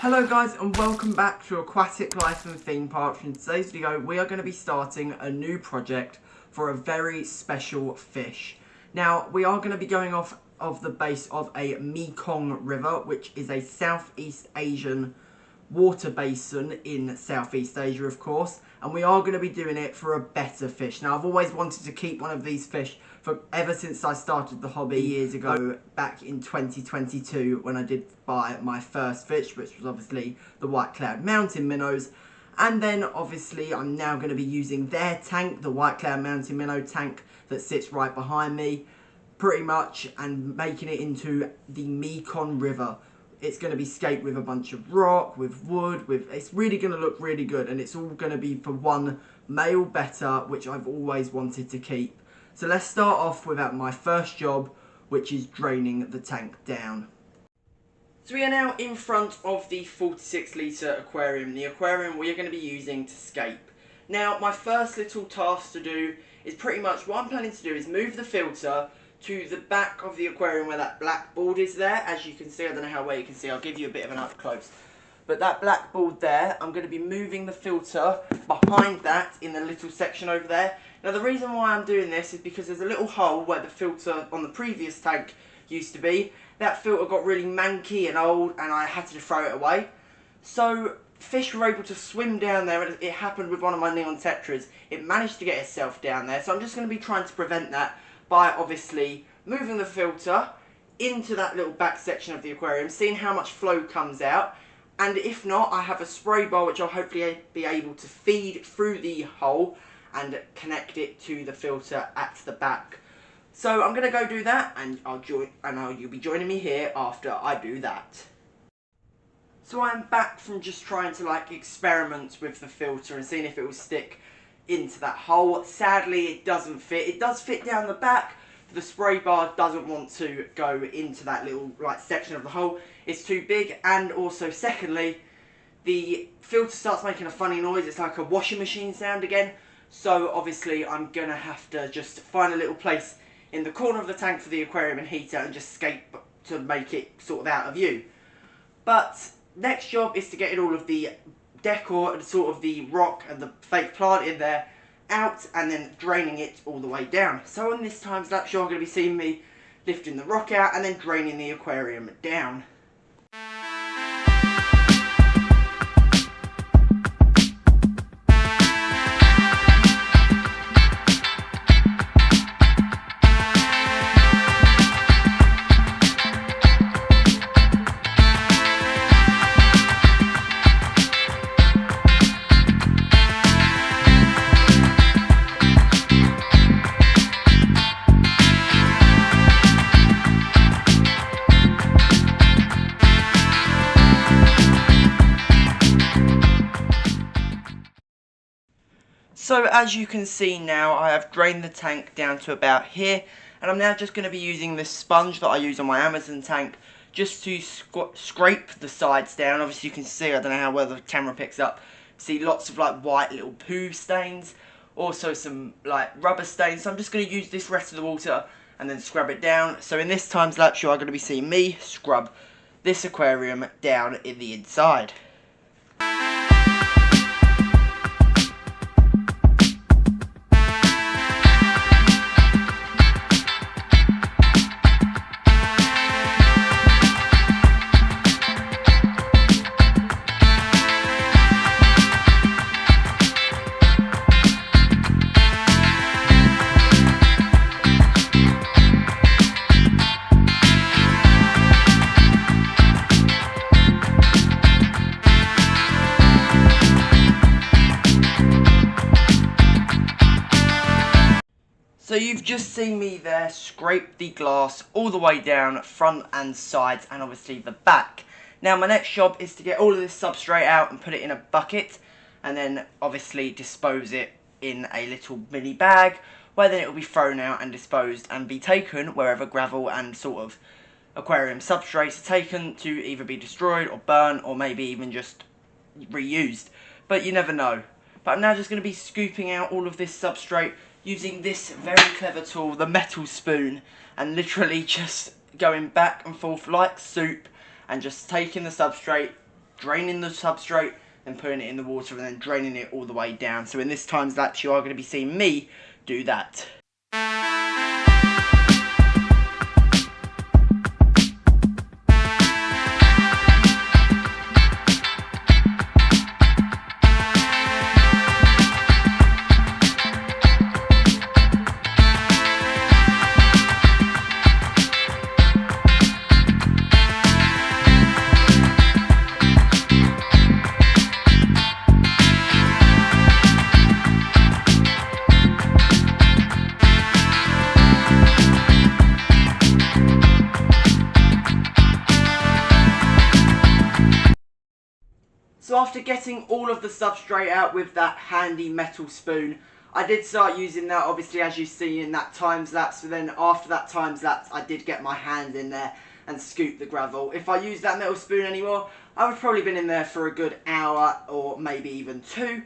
Hello guys and welcome back to Aquatic Life and Theme Parks. In today's video we are going to be starting a new project for a very special fish. Now we are going to be going off of the base of a Mekong river, which is a Southeast Asian water basin in Southeast Asia, of course, and we are going to be doing it for a Betta fish. Now I've always wanted to keep one of these fish ever since I started the hobby years ago, back in 2022 when I did buy my first fish, which was obviously the white cloud mountain minnows. And then obviously I'm now going to be using their tank, the white cloud mountain minnow tank that sits right behind me, pretty much, and making it into the Mekong river. It's going to be scaped with a bunch of rock, with wood, it's really going to look really good, and it's all going to be for one male Betta, which I've always wanted to keep. So let's start off with my first job, which is draining the tank down. So we are now in front of the 46 litre aquarium, the aquarium we are going to be using to scape. Now my first little task to do is pretty much what I'm planning to do is move the filter to the back of the aquarium where that black board is there. As you can see, I don't know how well you can see, I'll give you a bit of an up close. But that black board there, I'm going to be moving the filter behind that in the little section over there. Now the reason why I'm doing this is because there's a little hole where the filter on the previous tank used to be. That filter got really manky and old and I had to throw it away. So fish were able to swim down there, and it happened with one of my neon tetras. It managed to get itself down there, so I'm just going to be trying to prevent that by obviously moving the filter into that little back section of the aquarium, seeing how much flow comes out, and if not, I have a spray bar which I'll hopefully be able to feed through the hole and connect it to the filter at the back. So I'm going to go do that, and you'll be joining me here after I do that. So I'm back from just trying to experiment with the filter and seeing if it will stick into that hole. Sadly it doesn't fit. It does fit down the back, but the spray bar doesn't want to go into that little section of the hole. It's too big, and also secondly the filter starts making a funny noise. It's like a washing machine sound again. So obviously I'm gonna have to just find a little place in the corner of the tank for the aquarium and heater and just scape to make it sort of out of view. But next job is to get all of the decor and sort of the rock and the fake plant in there out, and then draining it all the way down. So on this time lapse you're going to be seeing me lifting the rock out and then draining the aquarium down. So as you can see now, I have drained the tank down to about here, and I'm now just going to be using this sponge that I use on my Amazon tank just to scrape the sides down. Obviously you can see, I don't know how well the camera picks up, see lots of white little poo stains, also some rubber stains. So I'm just going to use this rest of the water and then scrub it down. So in this time lapse you are going to be seeing me scrub this aquarium down in the inside. So you've just seen me there scrape the glass all the way down, front and sides, and obviously the back. Now my next job is to get all of this substrate out and put it in a bucket, and then obviously dispose it in a little mini bag, where then it will be thrown out and disposed and be taken wherever gravel and sort of aquarium substrates are taken to either be destroyed or burnt, or maybe even just reused. But you never know. But I'm now just going to be scooping out all of this substrate using this very clever tool, the metal spoon, and literally just going back and forth like soup and just taking the substrate draining the substrate and putting it in the water and then draining it all the way down. So in this time lapse you are going to be seeing me do that. So after getting all of the substrate out with that handy metal spoon, I did start using that, obviously, as you see in that time lapse. So then after that time lapse, I did get my hand in there and scoop the gravel. If I used that metal spoon anymore, I would have probably been in there for a good hour or maybe even 2.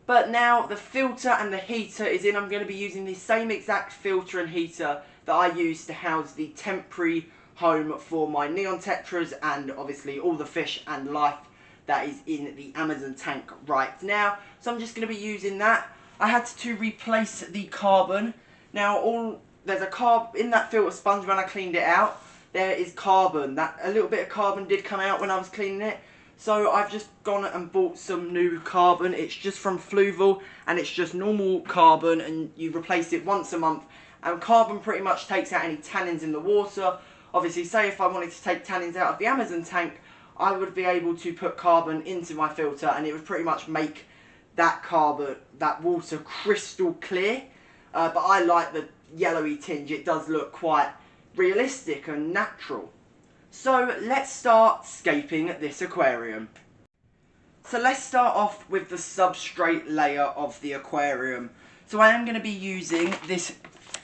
But now the filter and the heater is in. I'm going to be using the same exact filter and heater that I used to house the temporary home for my neon tetras and obviously all the fish and life that is in the Amazon tank right now. So I'm just going to be using that. I had to replace the carbon. Now there's a carb in that filter sponge. When I cleaned it out, there is carbon. A little bit of carbon did come out when I was cleaning it. So I've just gone and bought some new carbon. It's just from Fluval and it's just normal carbon, and you replace it once a month. And carbon pretty much takes out any tannins in the water. Obviously, say if I wanted to take tannins out of the Amazon tank, I would be able to put carbon into my filter and it would pretty much make that water crystal clear. But I like the yellowy tinge. It does look quite realistic and natural. So let's start scaping this aquarium. So let's start off with the substrate layer of the aquarium. So I am going to be using this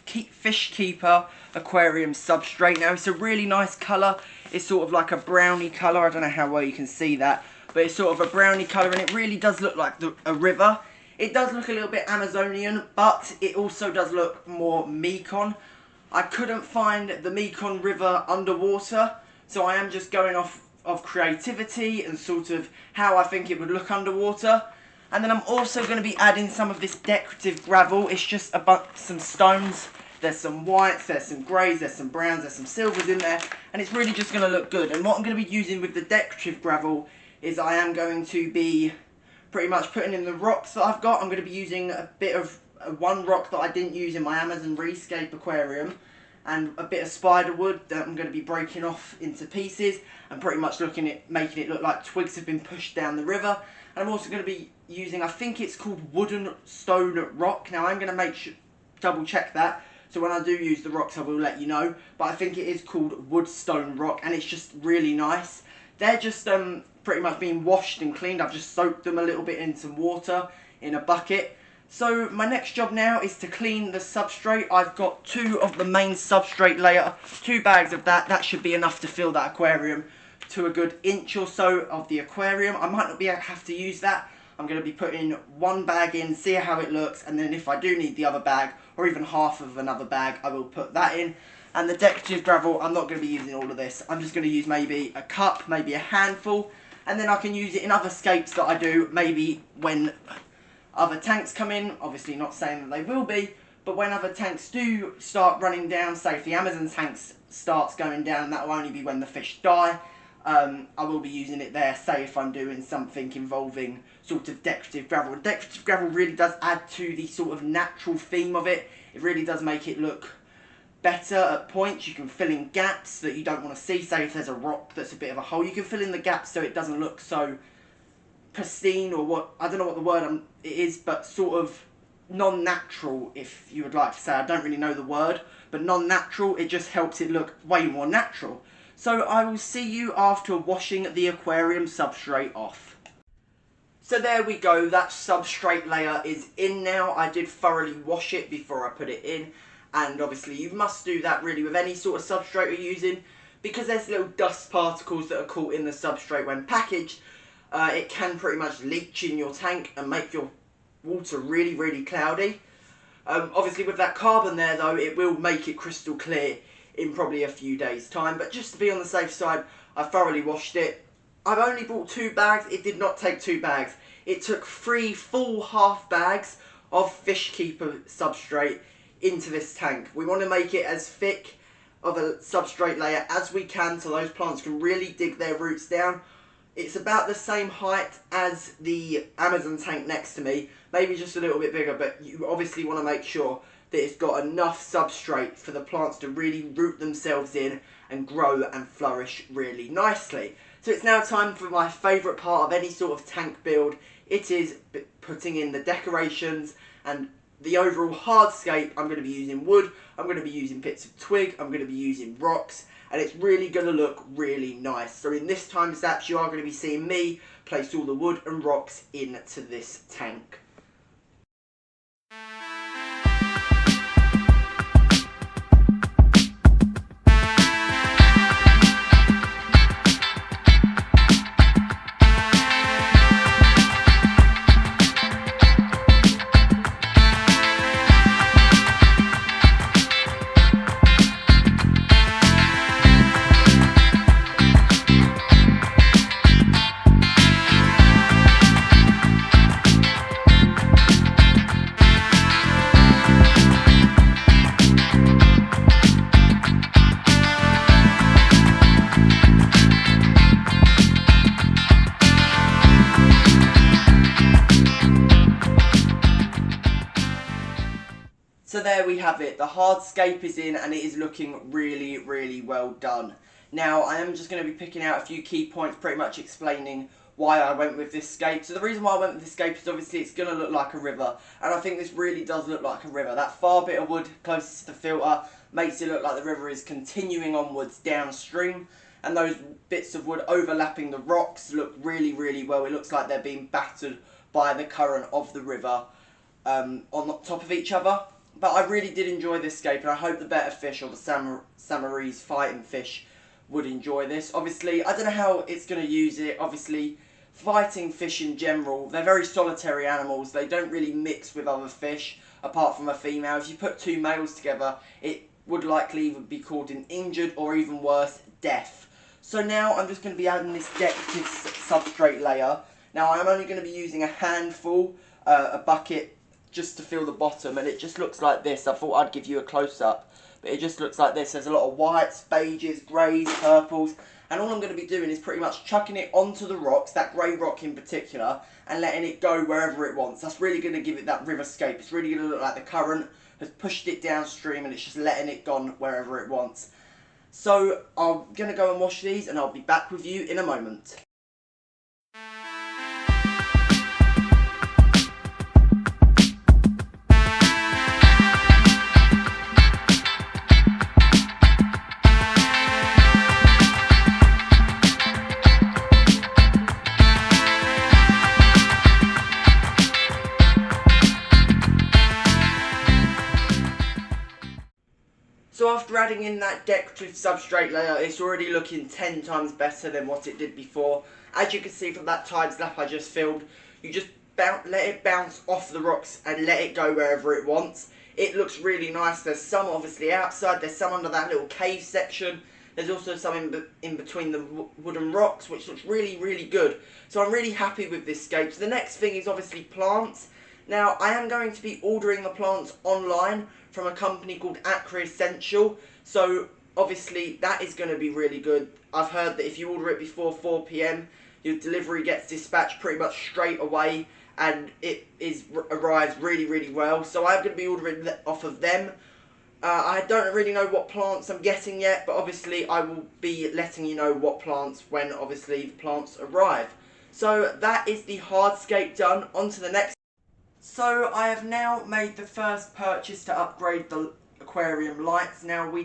Fish Keeper aquarium substrate. Now it's a really nice colour. It's sort of like a browny colour. I don't know how well you can see that, but it's sort of a browny colour and it really does look like a river. It does look a little bit Amazonian, but it also does look more Mekong. I couldn't find the Mekong River underwater, so I am just going off of creativity and sort of how I think it would look underwater. And then I'm also going to be adding some of this decorative gravel. It's just some stones. There's some whites, there's some greys, there's some browns, there's some silvers in there, and it's really just going to look good. And what I'm going to be using with the decorative gravel is I am going to be pretty much putting in the rocks that I've got. I'm going to be using a bit of one rock that I didn't use in my Amazon Rescape aquarium, and a bit of spider wood that I'm going to be breaking off into pieces and pretty much making it look like twigs have been pushed down the river. And I'm also going to be using, I think it's called wooden stone rock. Now I'm going to double check that. So when I do use the rocks, I will let you know. But I think it is called wood stone rock, and it's just really nice. They're just pretty much being washed and cleaned. I've just soaked them a little bit in some water in a bucket. So my next job now is to clean the substrate. I've got 2 of the main substrate layer, 2 bags of that. That should be enough to fill that aquarium to a good inch or so of the aquarium. I might not have to use that. I'm going to be putting 1 bag in, see how it looks, and then if I do need the other bag, or even half of another bag, I will put that in. And the decorative gravel, I'm not going to be using all of this. I'm just going to use maybe a cup, maybe a handful, and then I can use it in other scapes that I do, maybe when other tanks come in. Obviously not saying that they will be, but when other tanks do start running down, say if the Amazon tanks starts going down, that will only be when the fish die. I will be using it there, say if I'm doing something involving sort of decorative gravel. And decorative gravel really does add to the sort of natural theme of it. It really does make it look better at points. You can fill in gaps that you don't want to see. Say if there's a rock that's a bit of a hole, you can fill in the gaps so it doesn't look so pristine, or what, I don't know what the word it is, but sort of non-natural, if you would like to say. I don't really know the word, but non-natural, it just helps it look way more natural. So I will see you after washing the aquarium substrate off. So there we go, that substrate layer is in now. I did thoroughly wash it before I put it in, and obviously you must do that really with any sort of substrate you're using, because there's little dust particles that are caught in the substrate when packaged. It can pretty much leach in your tank and make your water really, really cloudy. Obviously with that carbon there though, it will make it crystal clear in probably a few days time, but just to be on the safe side, I thoroughly washed it. I've only brought 2 bags. It did not take 2 bags. It took 3 full half bags of fish keeper substrate into this tank. We want to make it as thick of a substrate layer as we can so those plants can really dig their roots down. It's about the same height as the Amazon tank next to me, maybe just a little bit bigger, but you obviously want to make sure that it's got enough substrate for the plants to really root themselves in and grow and flourish really nicely. So it's now time for my favourite part of any sort of tank build. It is putting in the decorations and the overall hardscape. I'm going to be using wood, I'm going to be using bits of twig, I'm going to be using rocks, and it's really going to look really nice. So in this time lapse you are going to be seeing me place all the wood and rocks into this tank. So there we have it, the hardscape is in and it is looking really, really well done. Now I am just going to be picking out a few key points, pretty much explaining why I went with this scape. So the reason why I went with this scape is obviously it's going to look like a river, and I think this really does look like a river. That far bit of wood closest to the filter makes it look like the river is continuing onwards downstream, and those bits of wood overlapping the rocks look really, really well. It looks like they're being battered by the current of the river on top of each other. But I really did enjoy this scape, and I hope the Betta fish or the Siamese fighting fish would enjoy this. Obviously, I don't know how it's going to use it. Obviously, fighting fish in general, they're very solitary animals. They don't really mix with other fish, apart from a female. If you put 2 males together, it would likely either be called an injured or even worse, death. So now I'm just going to be adding this decorative substrate layer. Now I'm only going to be using a handful, a bucket, just to fill the bottom, and it just looks like this. I thought I'd give you a close-up, but it just looks like this. There's a lot of whites, beiges, greys, purples, and all I'm going to be doing is pretty much chucking it onto the rocks, that grey rock in particular, and letting it go wherever it wants. That's really going to give it that riverscape. It's really going to look like the current has pushed it downstream and it's just letting it go wherever it wants. So I'm going to go and wash these, and I'll be back with you in a moment. So after adding in that decorative substrate layer, it's already looking 10 times better than what it did before. As you can see from that time lapse I just filmed, you just let it bounce off the rocks and let it go wherever it wants. It looks really nice. There's some obviously outside, there's some under that little cave section. There's also some in between the wooden rocks, which looks really, really good. So I'm really happy with this scape. So the next thing is obviously plants. Now, I am going to be ordering the plants online from a company called Acre Essential. So, obviously, that is going to be really good. I've heard that if you order it before 4 PM, your delivery gets dispatched pretty much straight away, and it arrives really, really well. So, I'm going to be ordering off of them. I don't really know what plants I'm getting yet, but obviously, I will be letting you know what plants when, obviously, the plants arrive. So, that is the hardscape done. On to the next. So I have now made the first purchase to upgrade the aquarium lights. Now I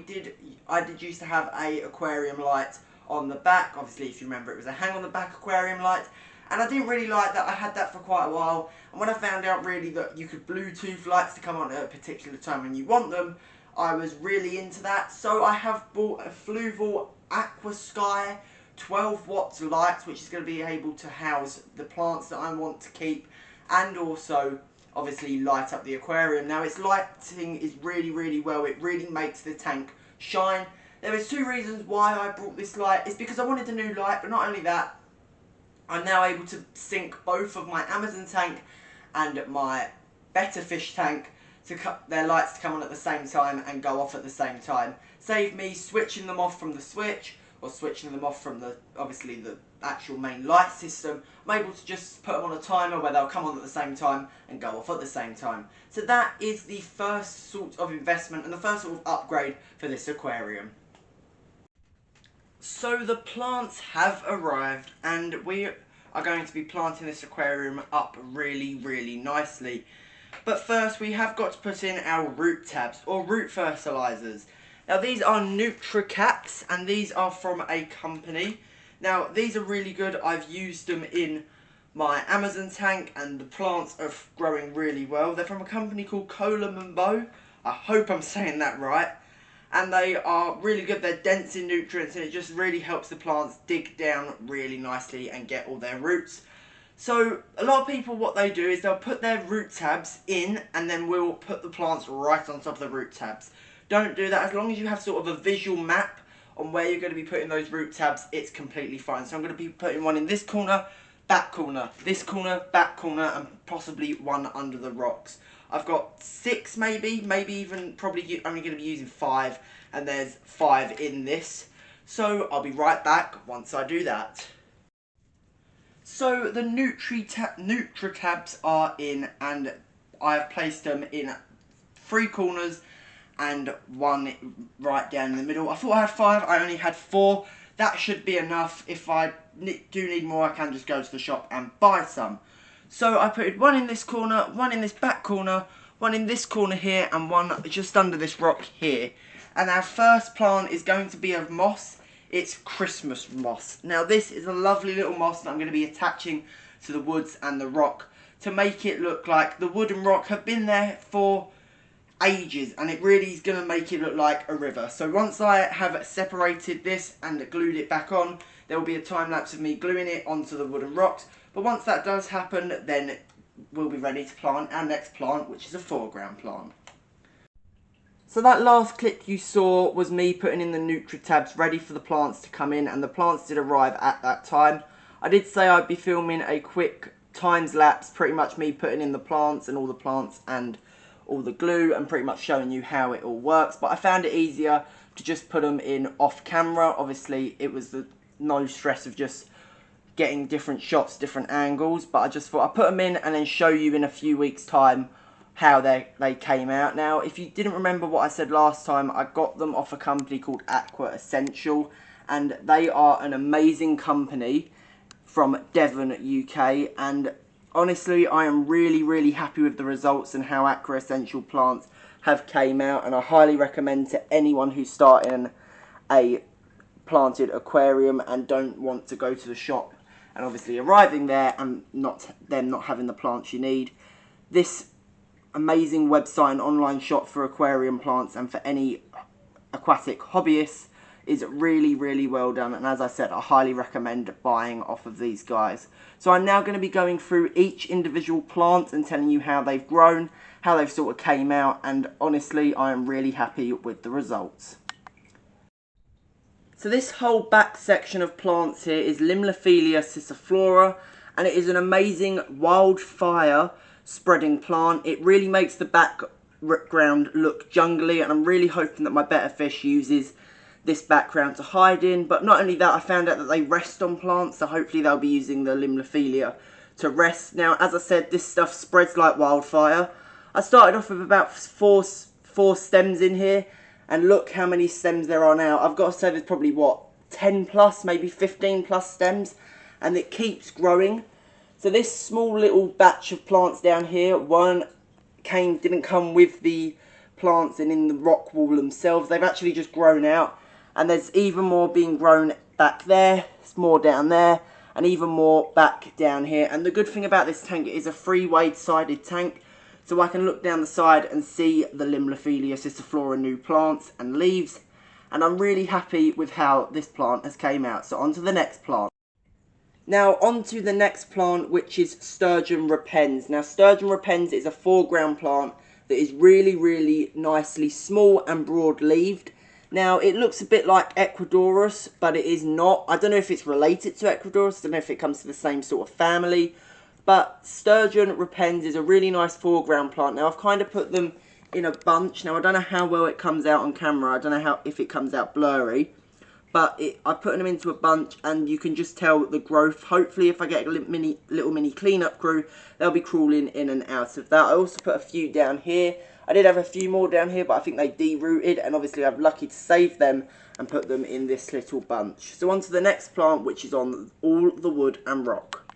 did used to have a aquarium light on the back. Obviously, if you remember, it was a hang on the back aquarium light, and I didn't really like that. I had that for quite a while, and when I found out really that you could Bluetooth lights to come on at a particular time when you want them, I was really into that. So I have bought a Fluval Aqua Sky 12 watts lights, which is going to be able to house the plants that I want to keep, and also obviously light up the aquarium. Now its lighting is really, really well. It really makes the tank shine. There is 2 reasons why I brought this light. It's because I wanted a new light, but not only that, I'm now able to sync both of my Amazon tank and my Betta fish tank to cut their lights to come on at the same time and go off at the same time. Save me switching them off from the switch or switching them off from the, obviously, the actual main light system. I'm able to just put them on a timer where they'll come on at the same time and go off at the same time. So that is the first sort of investment and the first sort of upgrade for this aquarium. So the plants have arrived and we are going to be planting this aquarium up really, really nicely. But first we have got to put in our root tabs or root fertilizers. Now these are NutriCaps and these are from a company. Now these are really good. I've used them in my Amazon tank and the plants are growing really well. They're from a company called Bow. I hope I'm saying that right. And they are really good. They're dense in nutrients and it just really helps the plants dig down really nicely and get all their roots. So a lot of people, what they do is they'll put their root tabs in and then we'll put the plants right on top of the root tabs. Don't do that. As long as you have sort of a visual map on where you're going to be putting those root tabs, it's completely fine. So I'm going to be putting one in this corner, that corner, this corner, that corner, and possibly one under the rocks. I've got 6 maybe even probably only going to be using 5, and there's 5 in this. So I'll be right back once I do that. So the NutriCaps are in and I have placed them in 3 corners and 1 right down in the middle. I thought I had 5, I only had 4. That should be enough. If I do need more, I can just go to the shop and buy some. So I put 1 in this corner, 1 in this back corner, 1 in this corner here, and 1 just under this rock here. And our first plant is going to be of moss. It's Christmas moss. Now this is a lovely little moss that I'm going to be attaching to the woods and the rock to make it look like the wood and rock have been there for ages, and it really is going to make it look like a river. So once I have separated this and glued it back on, there will be a time lapse of me gluing it onto the wooden rocks. But once that does happen, then we'll be ready to plant our next plant, which is a foreground plant. So that last clip you saw was me putting in the NutriTabs ready for the plants to come in, and the plants did arrive at that time. I did say I'd be filming a quick times lapse, pretty much me putting in the plants and all the glue and pretty much showing you how it all works, but I found it easier to just put them in off camera. Obviously it was no stress of just getting different shots, different angles, but I just thought I'd put them in and then show you in a few weeks time how they came out. Now if you didn't remember what I said last time, I got them off a company called Aqua Essential, and they are an amazing company from Devon, UK, and honestly, I am really happy with the results and how Aqua Essential plants have came out, and I highly recommend to anyone who's starting a planted aquarium and don't want to go to the shop and obviously arriving there and not having the plants you need. This amazing website and online shop for aquarium plants and for any aquatic hobbyists is really well done, and as I said, I highly recommend buying off of these guys. So I'm now going to be going through each individual plant and telling you how they've grown, how they've sort of came out, and honestly I am really happy with the results. So this whole back section of plants here is Limnophilia sissiflora, and it is an amazing wildfire spreading plant. It really makes the background look jungly, and I'm really hoping that my Betta fish uses this background to hide in. But not only that, I found out that they rest on plants, so hopefully they'll be using the Limnophilia to rest. Now as I said, this stuff spreads like wildfire. I started off with about four stems in here, and look how many stems there are now. I've got to say there's probably what, 10 plus, maybe 15 plus stems, and it keeps growing. So this small little batch of plants down here, one didn't come with the plants and in the rock wall themselves. They've actually just grown out, and there's even more being grown back there, there's more down there, and even more back down here. And the good thing about this tank is a 3-way sided tank, so I can look down the side and see the Limnophilia sissiflora new plants and leaves, and I'm really happy with how this plant has came out. So on to the next plant. Now on to the next plant, which is Sturgeon repens. Now Sturgeon repens is a foreground plant that is really nicely small and broad leaved. Now, it looks a bit like Ecuadorus, but it is not. I don't know if it's related to Ecuadorus. I don't know if it comes to the same sort of family. But Sturgeon repens is a really nice foreground plant. Now, I've kind of put them in a bunch. Now, I don't know how well it comes out on camera. I don't know if it comes out blurry. But I put them into a bunch, and you can just tell the growth. Hopefully, if I get a little mini cleanup crew, they'll be crawling in and out of that. I also put a few down here. I did have a few more down here, but I think they derooted, and obviously I'm lucky to save them and put them in this little bunch. So on to the next plant, which is on all the wood and rock.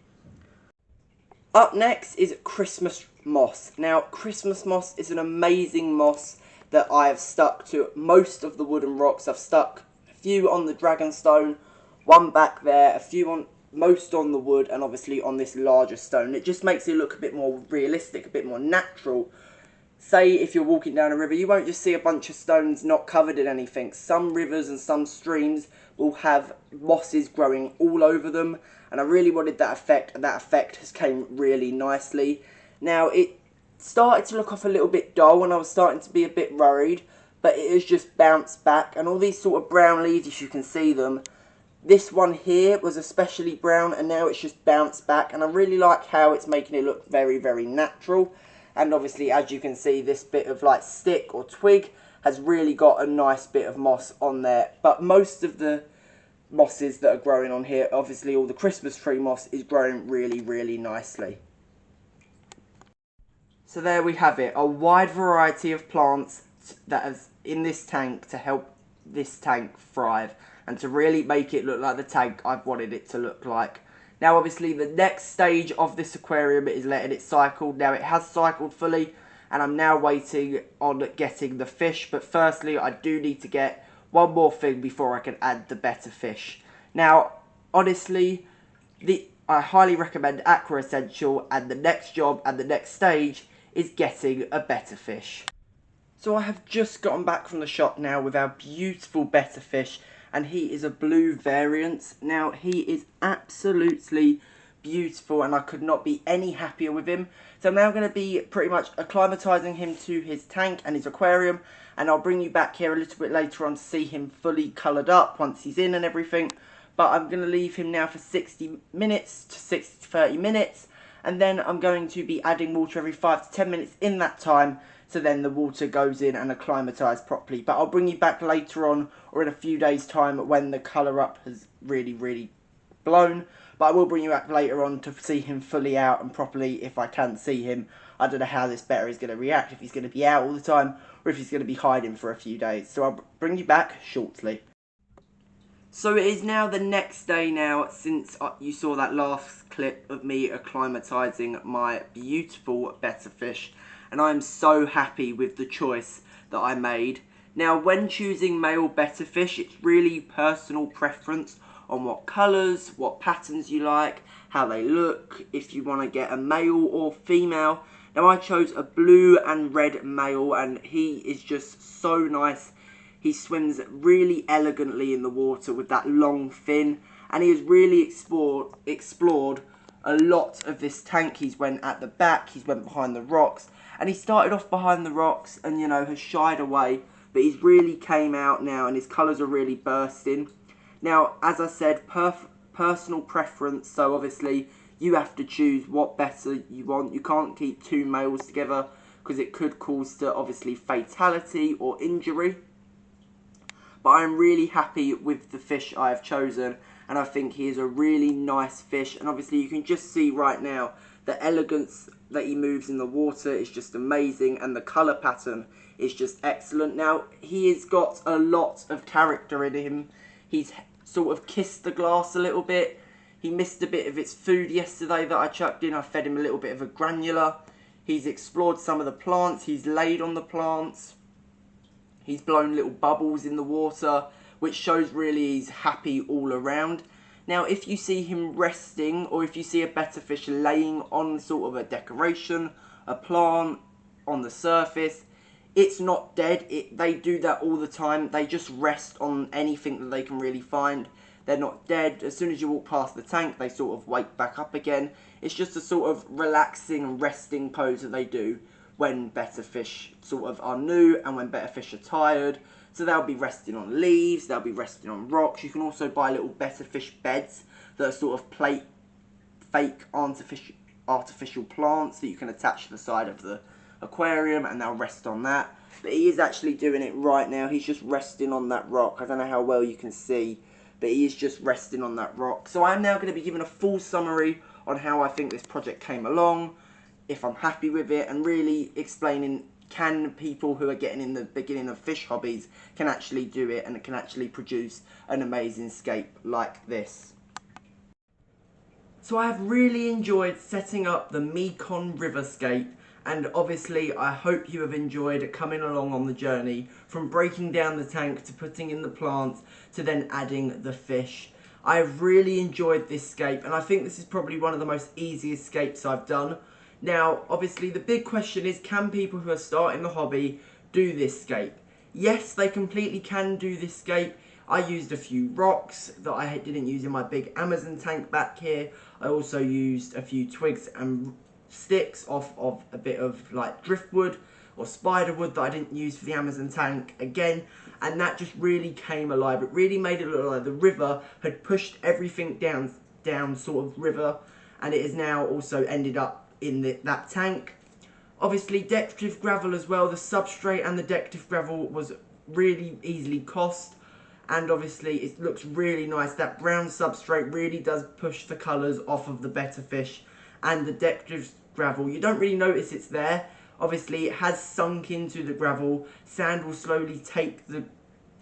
Up next is Christmas moss. Now, Christmas moss is an amazing moss that I have stuck to most of the wood and rocks. I've stuck a few on the dragonstone, one back there, a few on most on the wood, and obviously on this larger stone. It just makes it look a bit more realistic, a bit more natural. Say if you're walking down a river, you won't just see a bunch of stones not covered in anything. Some rivers and some streams will have mosses growing all over them, and I really wanted that effect, and that effect has came really nicely. Now, it started to look off a little bit dull, and I was starting to be a bit worried, but it has just bounced back, and all these sort of brown leaves, if you can see them, this one here was especially brown, and now it's just bounced back, and I really like how it's making it look very, very natural. And obviously, as you can see, this bit of like stick or twig has really got a nice bit of moss on there. But most of the mosses that are growing on here, obviously all the Christmas tree moss is growing really, really nicely. So there we have it, a wide variety of plants that is in this tank to help this tank thrive and to really make it look like the tank I've wanted it to look like. Now, obviously, the next stage of this aquarium is letting it cycle. Now, it has cycled fully, and I'm now waiting on getting the fish. But firstly, I do need to get one more thing before I can add the Betta fish. Now, honestly, I highly recommend Aqua Essential, and the next job and the next stage is getting a Betta fish. So I have just gotten back from the shop now with our beautiful Betta fish, and he is a blue variant. Now, he is absolutely beautiful, and I could not be any happier with him. So I'm now going to be pretty much acclimatising him to his tank and his aquarium, and I'll bring you back here a little bit later on to see him fully coloured up once he's in and everything. But I'm going to leave him now for 60 minutes to 60 to 30 minutes, and then I'm going to be adding water every 5 to 10 minutes in that time, so then the water goes in and acclimatises properly. But I'll bring you back later on, or in a few days' time, when the colour up has really, really blown. But I will bring you back later on to see him fully out and properly, if I can see him. I don't know how this Betta is going to react, if he's going to be out all the time, or if he's going to be hiding for a few days. So I'll bring you back shortly. So it is now the next day now, since you saw that last clip of me acclimatising my beautiful Betta fish. And I'm so happy with the choice that I made. Now, when choosing male Betta fish, it's really personal preference on what colours, what patterns you like, how they look, if you want to get a male or female. Now, I chose a blue and red male, and he is just so nice. He swims really elegantly in the water with that long fin, and he has really explored a lot of this tank. He's went at the back, he's went behind the rocks, and he started off behind the rocks and, you know, has shied away, but he's really came out now, and his colours are really bursting. Now, as I said, personal preference, so obviously you have to choose what Betta you want. You can't keep two males together because it could cause to, obviously, fatality or injury. But I'm really happy with the fish I have chosen, and I think he is a really nice fish. And obviously you can just see right now the elegance that he moves in the water is just amazing, and the colour pattern is just excellent. Now, he has got a lot of character in him. He's sort of kissed the glass a little bit. He missed a bit of its food yesterday that I chucked in. I fed him a little bit of a granular. He's explored some of the plants. He's laid on the plants. He's blown little bubbles in the water, which shows really he's happy all around. Now, if you see him resting, or if you see a Betta fish laying on sort of a decoration, a plant, on the surface, it's not dead. They do that all the time. They just rest on anything that they can really find. They're not dead. As soon as you walk past the tank, they sort of wake back up again. It's just a sort of relaxing and resting pose that they do, when Betta fish sort of are new and when Betta fish are tired. So they'll be resting on leaves, they'll be resting on rocks. You can also buy little Betta fish beds that are sort of fake artificial plants that you can attach to the side of the aquarium, and they'll rest on that. But he is actually doing it right now. He's just resting on that rock. I don't know how well you can see, but he is just resting on that rock. So I'm now going to be giving a full summary on how I think this project came along, if I'm happy with it, and really explaining can people who are getting in the beginning of fish hobbies can actually do it and can actually produce an amazing scape like this. So I have really enjoyed setting up the Mekong River scape, and obviously I hope you have enjoyed coming along on the journey from breaking down the tank to putting in the plants to then adding the fish. I have really enjoyed this scape, and I think this is probably one of the most easiest scapes I've done. Now, obviously, the big question is, can people who are starting the hobby do this scape? Yes, they completely can do this scape. I used a few rocks that I didn't use in my big Amazon tank back here. I also used a few twigs and sticks off of a bit of like driftwood or spiderwood that I didn't use for the Amazon tank again. And that just really came alive. It really made it look like the river had pushed everything down sort of river, and it has now also ended up in that tank. Obviously decorative gravel as well. The substrate and the decorative gravel was really easily cost, and obviously it looks really nice. That brown substrate really does push the colours off of the Betta fish, and the decorative gravel, you don't really notice it's there. Obviously it has sunk into the gravel. Sand will slowly take the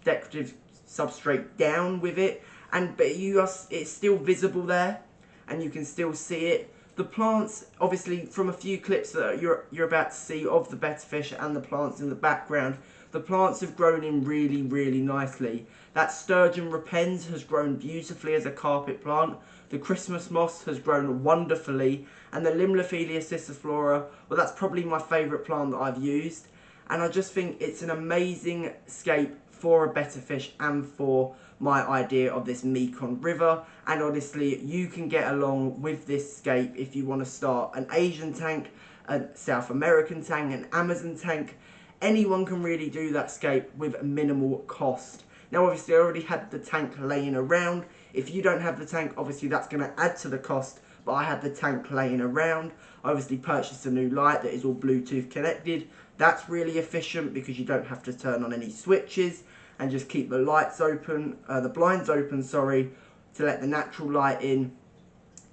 decorative substrate down with it, but it's still visible there and you can still see it. The plants, obviously, from a few clips that you're about to see of the Betta fish and the plants in the background, the plants have grown in really, really nicely. That sturgeon repens has grown beautifully as a carpet plant. The Christmas moss has grown wonderfully, and the Limnophilia cissiflora, well, that's probably my favourite plant that I've used. And I just think it's an amazing scape for a Betta fish and for my idea of this Mekong River. And honestly, you can get along with this scape if you want to start an Asian tank, a South American tank, an Amazon tank. Anyone can really do that scape with minimal cost. Now obviously I already had the tank laying around. If you don't have the tank, obviously that's going to add to the cost, but I had the tank laying around. I obviously purchased a new light that is all Bluetooth connected. That's really efficient because you don't have to turn on any switches, and just keep the lights open, the blinds open, sorry, to let the natural light in.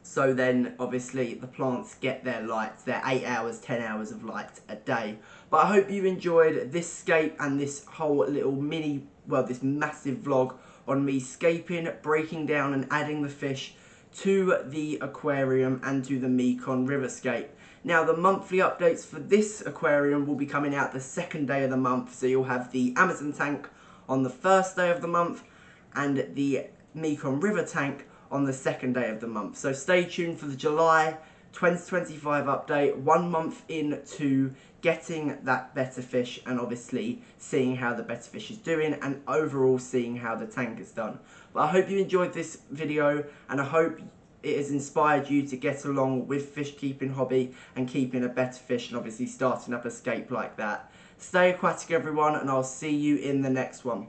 So then obviously the plants get their lights, their 8 hours, 10 hours of light a day. But I hope you enjoyed this scape and this whole little this massive vlog on me scaping, breaking down and adding the fish to the aquarium and to the Mekong River scape. Now the monthly updates for this aquarium will be coming out the second day of the month, so you'll have the Amazon tank on the first day of the month and the Mekong River tank on the second day of the month. So stay tuned for the July 2025 update, 1 month into getting that Betta fish and obviously seeing how the Betta fish is doing and overall seeing how the tank is done. But I hope you enjoyed this video, and I hope it has inspired you to get along with fish keeping hobby and keeping a Betta fish and obviously starting up a scape like that. Stay aquatic everyone, and I'll see you in the next one.